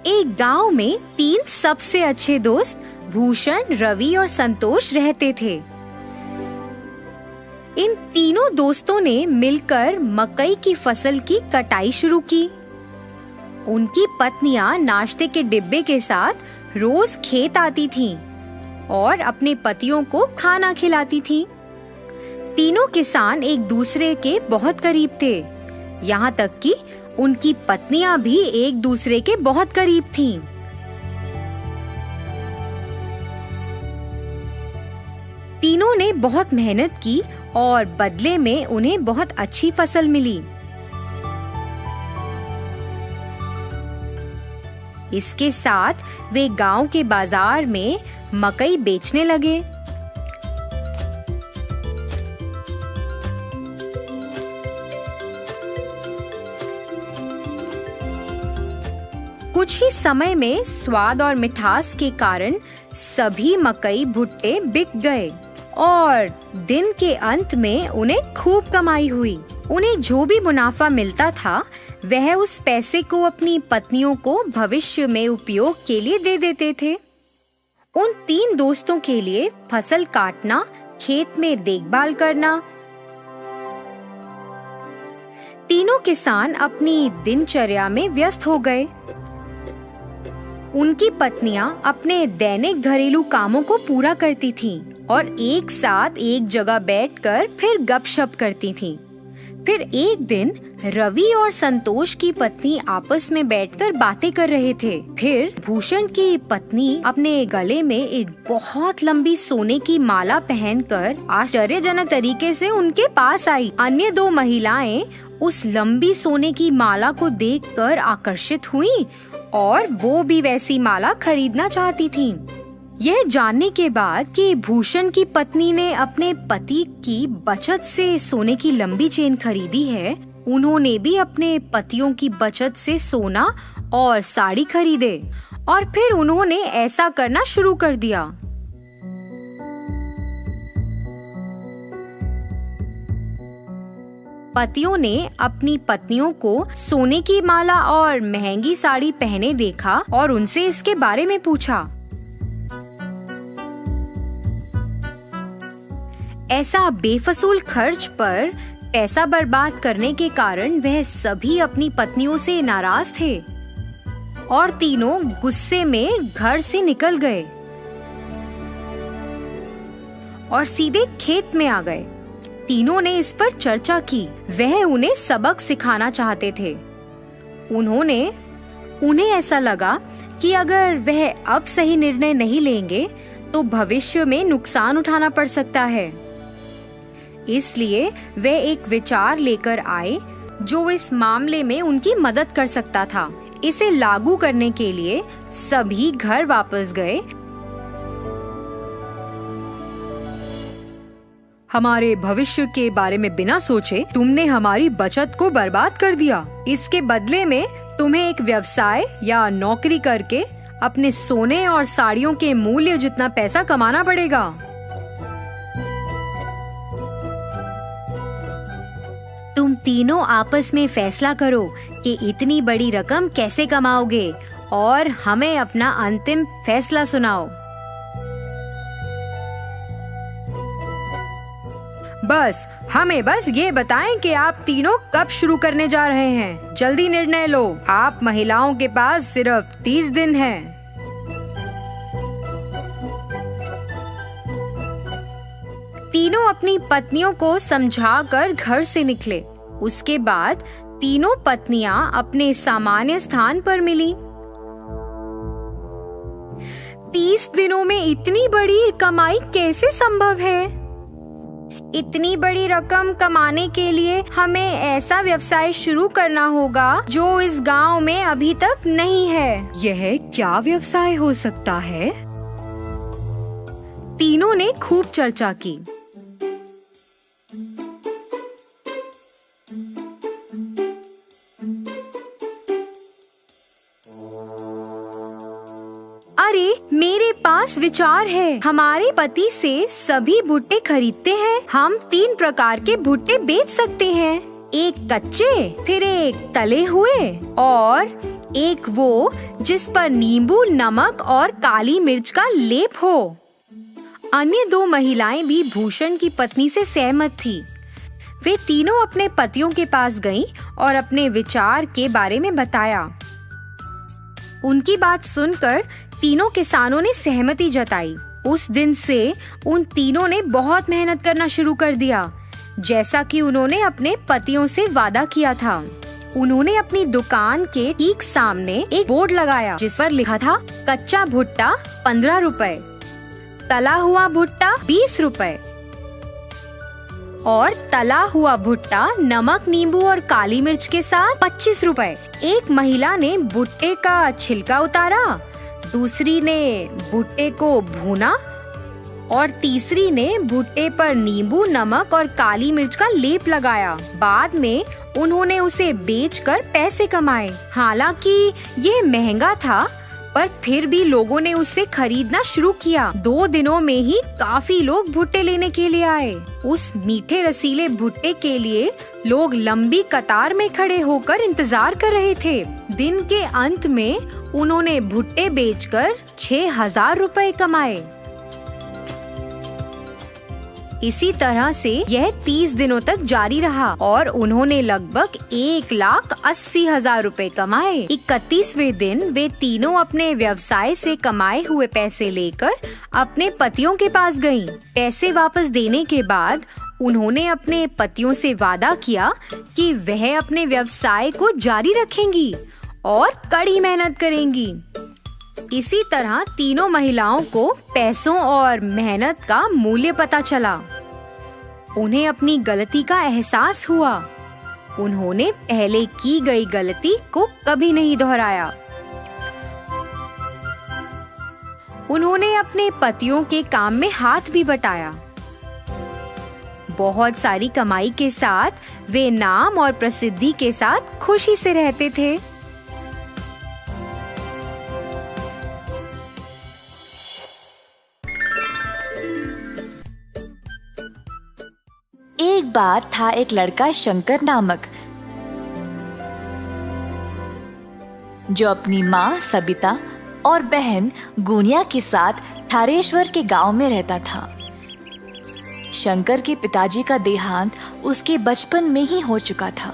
एक गांव में 3 सबसे अच्छे दोस्त भूषण, रवि और संतोष रहते थे। इन तीनों दोस्तों ने मिलकर मकई की फसल की कटाई शुरू की। उनकी पत्नियां नाश्ते के डिब्बे के साथ रोज खेत आती थीं और अपने पतियों को खाना खिलाती थीं। तीनों किसान एक दूसरे के बहुत करीब थे, यहाँ तक कि उनकी पत्नियां भी एक दूसरे के बहुत करीब थीं। तीनों ने बहुत मेहनत की और बदले में उन्हें बहुत अच्छी फसल मिली। इसके साथ वे गांव के बाजार में मकई बेचने लगे। कुछ ही समय में स्वाद और मिठास के कारण सभी मकई भुट्टे बिक गए और दिन के अंत में उन्हें खूब कमाई हुई। उन्हें जो भी मुनाफा मिलता था वह उस पैसे को अपनी पत्नियों को भविष्य में उपयोग के लिए दे देते थे। उन 3 दोस्तों के लिए फसल काटना, खेत में देखभाल करना। तीनों किसान अपनी दिनचर्या में व्यस्त हो गए। उनकी पत्नियां अपने दैनिक घरेलू कामों को पूरा करती थीं और एक साथ एक जगह बैठकर फिर गपशप करती थीं। फिर एक दिन रवि और संतोष की पत्नी आपस में बैठकर बातें कर रहे थे। फिर भूषण की पत्नी अपने गले में एक बहुत लंबी सोने की माला पहनकर आश्चर्यजनक तरीके से उनके पास आई। अन्य 2 महिलाएं उस लंबी सोने की माला को देखकर आकर्षित हुईं और वो भी वैसी माला खरीदना चाहती थीं। यह जानने के बाद कि भूषण की पत्नी ने अपने पति की बचत से सोने की लंबी चेन खरीदी है, उन्होंने भी अपने पतियों की बचत से सोना और साड़ी खरीदे और फिर उन्होंने ऐसा करना शुरू कर दिया। पतियों ने अपनी पत्नियों को सोने की माला और महंगी साड़ी पहने देखा और उनसे इसके बारे में पूछा। ऐसा बेफजूल खर्च पर पैसा बर्बाद करने के कारण वह सभी अपनी पत्नियों से नाराज थे और तीनों गुस्से में घर से निकल गए और सीधे खेत में आ गए। तीनों ने इस पर चर्चा की। वह उन्हें सबक सिखाना चाहते थे। उन्हें ऐसा लगा कि अगर वह अब सही निर्णय नहीं लेंगे तो भविष्य में नुकसान उठाना पड़ सकता है। इसलिए वे एक विचार लेकर आए जो इस मामले में उनकी मदद कर सकता था। इसे लागू करने के लिए सभी घर वापस गए। हमारे भविष्य के बारे में बिना सोचे तुमने हमारी बचत को बर्बाद कर दिया। इसके बदले में तुम्हें एक व्यवसाय या नौकरी करके अपने सोने और साड़ियों के मूल्य जितना पैसा कमाना पड़ेगा। तुम तीनों आपस में फैसला करो कि इतनी बड़ी रकम कैसे कमाओगे और हमें अपना अंतिम फैसला सुनाओ। हमें बस ये बताएं कि आप तीनों कब शुरू करने जा रहे हैं। जल्दी निर्णय लो। आप महिलाओं के पास सिर्फ 30 दिन हैं। तीनों अपनी पत्नियों को समझाकर घर से निकले। उसके बाद तीनों पत्नियां अपने सामान्य स्थान पर मिली। 30 दिनों में इतनी बड़ी कमाई कैसे संभव है? इतनी बड़ी रकम कमाने के लिए हमें ऐसा व्यवसाय शुरू करना होगा जो इस गांव में अभी तक नहीं है। यह क्या व्यवसाय हो सकता है? तीनों ने खूब चर्चा की। अरे मेरे पास विचार है। हमारे पति से सभी भुट्टे खरीदते हैं। हम 3 प्रकार के भुट्टे बेच सकते हैं, एक कच्चे, फिर एक तले हुए और एक वो जिस पर नींबू, नमक और काली मिर्च का लेप हो। अन्य 2 महिलाएं भी भूषण की पत्नी से सहमत थी। वे तीनों अपने पतियों के पास गईं और अपने विचार के बारे में बताया। उनकी बात सुनकर तीनों किसानों ने सहमति जताई। उस दिन से उन तीनों ने बहुत मेहनत करना शुरू कर दिया, जैसा कि उन्होंने अपने पतियों से वादा किया था। उन्होंने अपनी दुकान के ठीक सामने एक बोर्ड लगाया जिस पर लिखा था कच्चा भुट्टा 15 रुपए, तला हुआ भुट्टा 20 रुपए और तला हुआ भुट्टा नमक, नींबू और काली मिर्च के साथ 25 रुपए। एक महिला ने भुट्टे का छिलका उतारा, दूसरी ने भुट्टे को भूना और तीसरी ने भुट्टे पर नींबू, नमक और काली मिर्च का लेप लगाया। बाद में उन्होंने उसे बेचकर पैसे कमाए। हालांकि ये महंगा था, पर फिर भी लोगों ने उसे खरीदना शुरू किया। 2 दिनों में ही काफी लोग भुट्टे लेने के लिए आए। उस मीठे रसीले भुट्टे के लिए लोग लंबी कतार में खड़े होकर इंतजार कर रहे थे। दिन के अंत में उन्होंने भुट्टे बेचकर 6,000 रुपए कमाए। इसी तरह से यह 30 दिनों तक जारी रहा और उन्होंने लगभग 1,80,000 रुपए कमाए। 31वें दिन वे तीनों अपने व्यवसाय से कमाए हुए पैसे लेकर अपने पतियों के पास गईं। पैसे वापस देने के बाद उन्होंने अपने पतियों से वादा किया कि वह अपने व्यवसाय को जारी रखेंगी और कड़ी मेहनत करेंगी। इसी तरह तीनों महिलाओं को पैसों और मेहनत का मूल्य पता चला। उन्हें अपनी गलती का एहसास हुआ। उन्होंने पहले की गई गलती को कभी नहीं दोहराया। उन्होंने अपने पतियों के काम में हाथ भी बटाया। बहुत सारी कमाई के साथ वे नाम और प्रसिद्धि के साथ खुशी से रहते थे। एक बार था एक लड़का शंकर नामक, जो अपनी माँ सबिता और बहन गुनिया के साथ थारेश्वर के गांव में रहता था। शंकर के पिताजी का देहांत उसके बचपन में ही हो चुका था।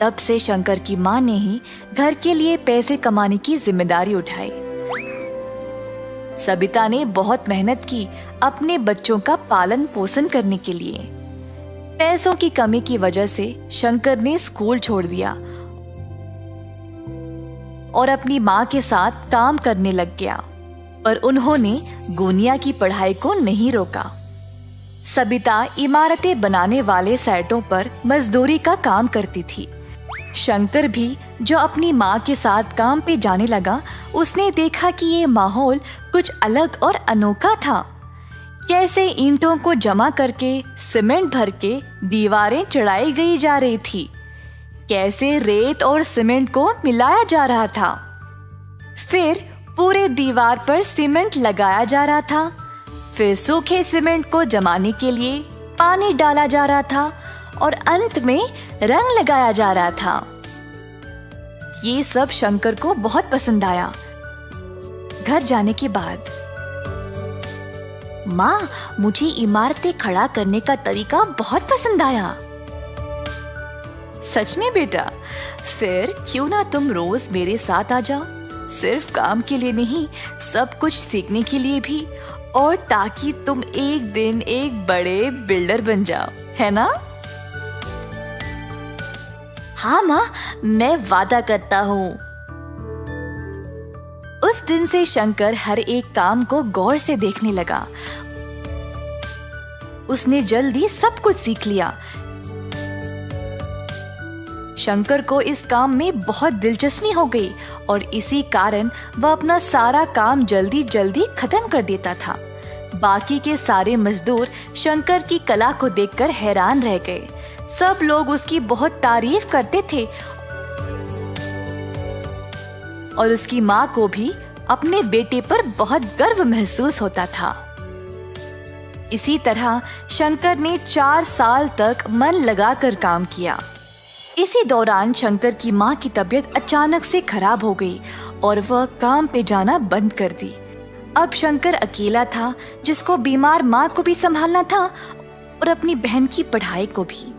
तब से शंकर की माँ ने ही घर के लिए पैसे कमाने की जिम्मेदारी उठाई। सबिता ने बहुत मेहनत की अपने बच्चों का पालन पोषण करने के लिए। पैसों की कमी की वजह से शंकर ने स्कूल छोड़ दिया और अपनी माँ के साथ काम करने लग गया, पर उन्होंने गुनिया की पढ़ाई को नहीं रोका। सबिता इमारतें बनाने वाले साइटों पर मजदूरी का काम करती थी। शंकर भी जो अपनी माँ के साथ काम पे जाने लगा, उसने देखा कि ये माहौल कुछ अलग और अनोखा था। कैसे ईंटों को जमा करके सीमेंट भर के दीवारें चढ़ाई गई जा रही थी, कैसे रेत और सीमेंट को मिलाया जा रहा था, फिर पूरे दीवार पर सीमेंट लगाया जा रहा था, फिर सूखे सीमेंट को जमाने के लिए पानी डाला जा रहा था और अंत में रंग लगाया जा रहा था। ये सब शंकर को बहुत पसंद आया। घर जाने के बाद, माँ, मुझे इमारतें खड़ा करने का तरीका बहुत पसंद आया। सच में बेटा? फिर क्यों ना तुम रोज मेरे साथ आ जाओ, सिर्फ काम के लिए नहीं, सब कुछ सीखने के लिए भी, और ताकि तुम एक दिन एक बड़े बिल्डर बन जाओ, है ना? हाँ माँ, मैं वादा करता हूँ। उस दिन से शंकर हर एक काम को गौर से देखने लगा। उसने जल्दी सब कुछ सीख लिया। शंकर को इस काम में बहुत दिलचस्पी हो गई और इसी कारण वह अपना सारा काम जल्दी जल्दी खत्म कर देता था। बाकी के सारे मजदूर शंकर की कला को देखकर हैरान रह गए। सब लोग उसकी बहुत तारीफ करते थे और उसकी माँ को भी अपने बेटे पर बहुत गर्व महसूस होता था। इसी तरह शंकर ने 4 साल तक मन लगाकर काम किया। इसी दौरान शंकर की माँ की तबीयत अचानक से खराब हो गई और वह काम पे जाना बंद कर दी। अब शंकर अकेला था, जिसको बीमार माँ को भी संभालना था और अपनी बहन की पढ़ाई को भी।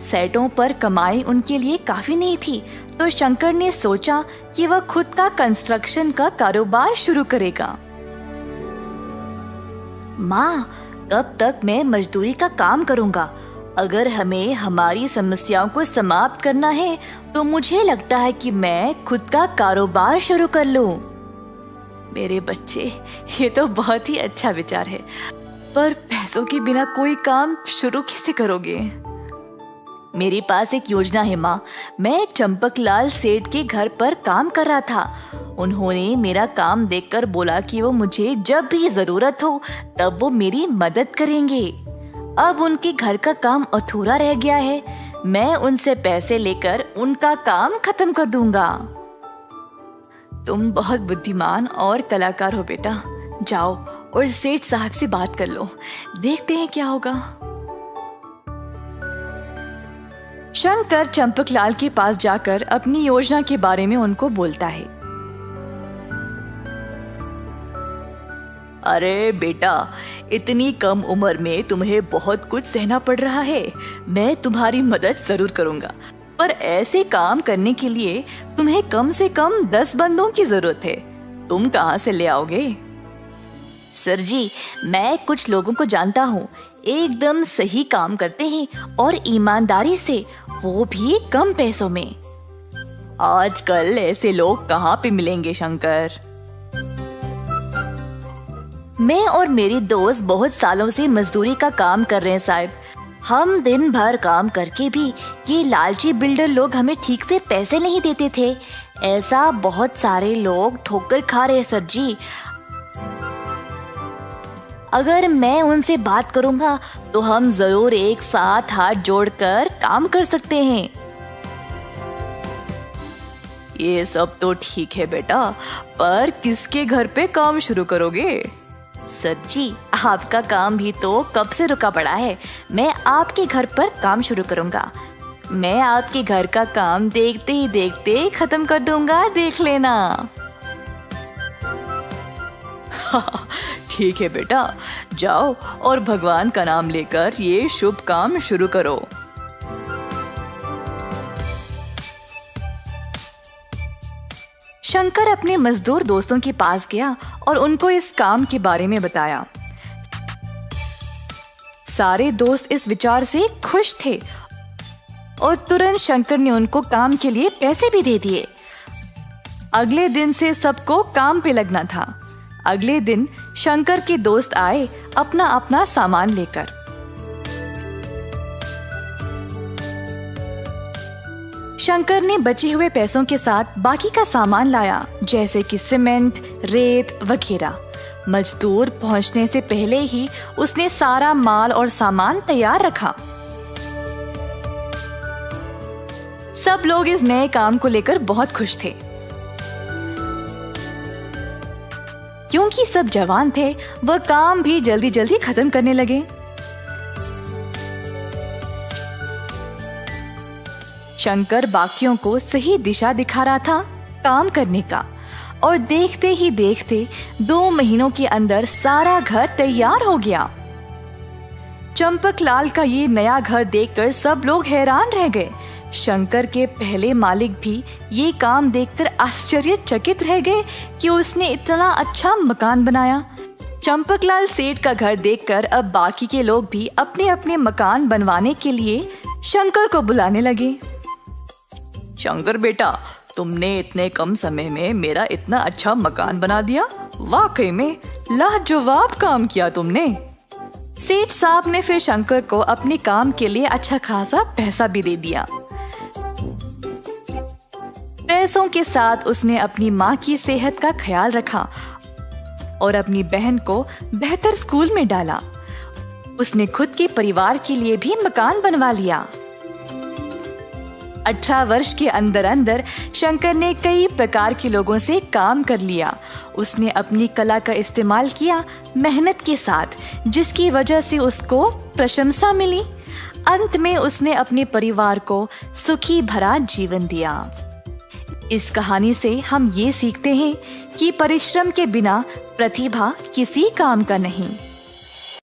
सेटों पर कमाई उनके लिए काफी नहीं थी, तो शंकर ने सोचा कि वह खुद का कंस्ट्रक्शन का कारोबार शुरू करेगा। माँ, कब तक मैं मजदूरी का काम करूँगा? अगर हमें हमारी समस्याओं को समाप्त करना है तो मुझे लगता है कि मैं खुद का कारोबार शुरू कर लूं। मेरे बच्चे, ये तो बहुत ही अच्छा विचार है, पर पैसों के बिना कोई काम शुरू कैसे करोगे? मेरे पास एक योजना है माँ। मैं चंपकलाल सेठ के घर पर काम कर रहा था। उन्होंने मेरा काम देखकर बोला कि वो मुझे जब भी जरूरत हो तब वो मेरी मदद करेंगे। अब उनके घर का काम अधूरा रह गया है। मैं उनसे पैसे लेकर उनका काम खत्म कर दूंगा। तुम बहुत बुद्धिमान और कलाकार हो बेटा। जाओ और सेठ साहब से बात कर लो, देखते हैं क्या होगा। शंकर चंपकलाल के पास जाकर अपनी योजना के बारे में उनको बोलता है। अरे बेटा, इतनी कम उम्र में तुम्हें बहुत कुछ सहना पड़ रहा है। मैं तुम्हारी मदद जरूर करूंगा, पर ऐसे काम करने के लिए तुम्हें कम से कम 10 बंदों की जरूरत है। तुम कहाँ से ले आओगे? सर जी, मैं कुछ लोगों को जानता हूँ, एकदम सही काम करते हैं और ईमानदारी से, वो भी कम पैसों में। आजकल ऐसे लोग कहाँ पे मिलेंगे शंकर? मैं और मेरी दोस्त बहुत सालों से मजदूरी का काम कर रहे हैं साहब। हम दिन भर काम करके भी ये लालची बिल्डर लोग हमें ठीक से पैसे नहीं देते थे। ऐसा बहुत सारे लोग ठोकर खा रहे सर जी। अगर मैं उनसे बात करूंगा तो हम जरूर एक साथ हाथ जोड़कर काम कर सकते हैं। ये सब तो ठीक है बेटा, पर किसके घर पे काम शुरू करोगे? सर जी, आपका काम भी तो कब से रुका पड़ा है। मैं आपके घर पर काम शुरू करूंगा। मैं आपके घर का काम देखते ही देखते खत्म कर दूंगा, देख लेना। ठीक है बेटा, जाओ और भगवान का नाम लेकर ये शुभ काम शुरू करो। शंकर अपने मजदूर दोस्तों के पास गया और उनको इस काम के बारे में बताया। सारे दोस्त इस विचार से खुश थे और तुरंत शंकर ने उनको काम के लिए पैसे भी दे दिए। अगले दिन से सबको काम पे लगना था। अगले दिन शंकर के दोस्त आए अपना अपना सामान लेकर। शंकर ने बचे हुए पैसों के साथ बाकी का सामान लाया, जैसे कि सीमेंट, रेत वगैरह। मजदूर पहुंचने से पहले ही उसने सारा माल और सामान तैयार रखा। सब लोग इस नए काम को लेकर बहुत खुश थे। क्योंकि सब जवान थे, वह काम भी जल्दी जल्दी खत्म करने लगे। शंकर बाकियों को सही दिशा दिखा रहा था काम करने का, और देखते ही देखते 2 महीनों के अंदर सारा घर तैयार हो गया। चंपकलाल का ये नया घर देखकर सब लोग हैरान रह गए। शंकर के पहले मालिक भी ये काम देखकर आश्चर्यचकित रह गए कि उसने इतना अच्छा मकान बनाया। चंपकलाल सेठ का घर देखकर अब बाकी के लोग भी अपने अपने मकान बनवाने के लिए शंकर को बुलाने लगे। शंकर बेटा, तुमने इतने कम समय में मेरा इतना अच्छा मकान बना दिया। वाकई में लाजवाब काम किया तुमने। सेठ साहब ने फिर शंकर को अपने काम के लिए अच्छा खासा पैसा भी दे दिया। पैसों के साथ उसने अपनी माँ की सेहत का ख्याल रखा और अपनी बहन को बेहतर स्कूल में डाला। उसने खुद के परिवार के लिए भी मकान बनवा लिया। 18 वर्ष के अंदर अंदर शंकर ने कई प्रकार के लोगों से काम कर लिया। उसने अपनी कला का इस्तेमाल किया मेहनत के साथ, जिसकी वजह से उसको प्रशंसा मिली। अंत में उसने अपने परिवार को सुखी भरा जीवन दिया। इस कहानी से हम ये सीखते हैं कि परिश्रम के बिना प्रतिभा किसी काम का नहीं।